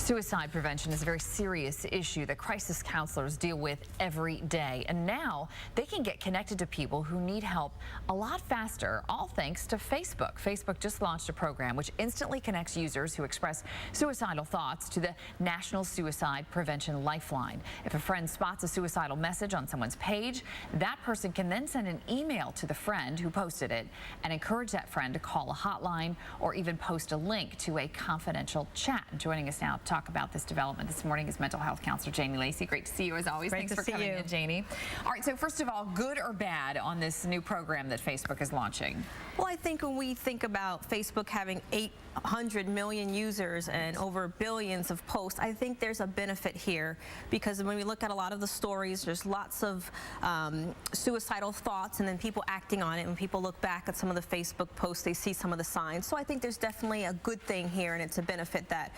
Suicide prevention is a very serious issue that crisis counselors deal with every day. And now they can get connected to people who need help a lot faster, all thanks to Facebook. Facebook just launched a program which instantly connects users who express suicidal thoughts to the National Suicide Prevention Lifeline. If a friend spots a suicidal message on someone's page, that person can then send an email to the friend who posted it and encourage that friend to call a hotline or even post a link to a confidential chat. Joining us now to talk about this development this morning is mental health counselor Janie Lacy. Great to see you as always. Thanks for coming in, Janie. All right, so first of all, good or bad on this new program that Facebook is launching? Well, I think when we think about Facebook having 800 million users and over billions of posts, I think there's a benefit here because when we look at a lot of the stories, there's lots of suicidal thoughts and then people acting on it. When people look back at some of the Facebook posts, they see some of the signs. So I think there's definitely a good thing here, and it's a benefit that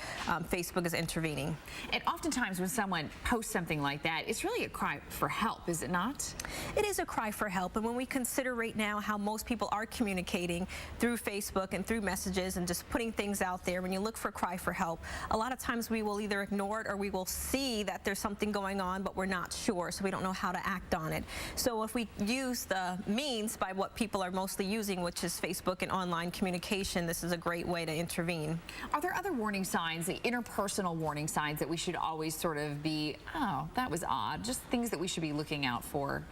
Facebook is intervening. And oftentimes when someone posts something like that, it's really a cry for help, is it not? It is a cry for help, and when we consider right now how most people are communicating through Facebook and through messages and just putting things out there, when you look for a cry for help, a lot of times we will either ignore it or we will see that there's something going on, but we're not sure, so we don't know how to act on it. So if we use the means by what people are mostly using, which is Facebook and online communication, this is a great way to intervene. Are there other warning signs, the interpersonal warning signs that we should always sort of be, oh, that was odd, just things that we should be looking out for?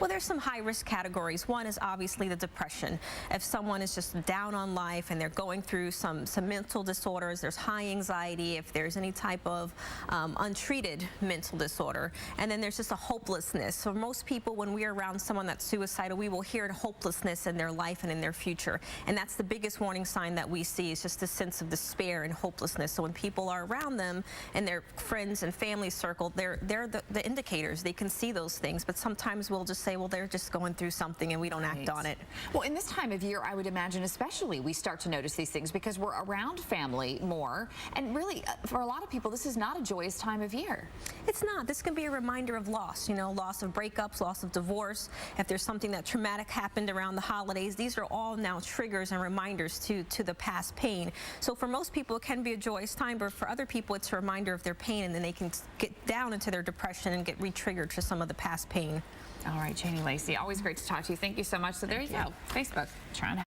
Well, there's some high-risk categories. One is obviously the depression. If someone is just down on life and they're going through some mental disorders, there's high anxiety, if there's any type of untreated mental disorder, and then there's just a hopelessness. So most people, when we are around someone that's suicidal, we will hear hopelessness in their life and in their future, and that's the biggest warning sign that we see, is just a sense of despair and hopelessness. So when people are around them and their friends and family circle, they're the indicators. They can see those things, but sometimes we'll just say, well, they're just going through something and we don't act on it. Well, in this time of year, I would imagine especially we start to notice these things because we're around family more, and really for a lot of people this is not a joyous time of year. It's not. This can be a reminder of loss, you know, loss of breakups, loss of divorce. If there's something that traumatic happened around the holidays, these are all now triggers and reminders to the past pain. So for most people it can be a joyous time, but for other people it's a reminder of their pain, and then they can get down into their depression and get re-triggered to some of the past pain. All right, Janie Lacy, always great to talk to you. Thank you so much. So there you go. Facebook, trying to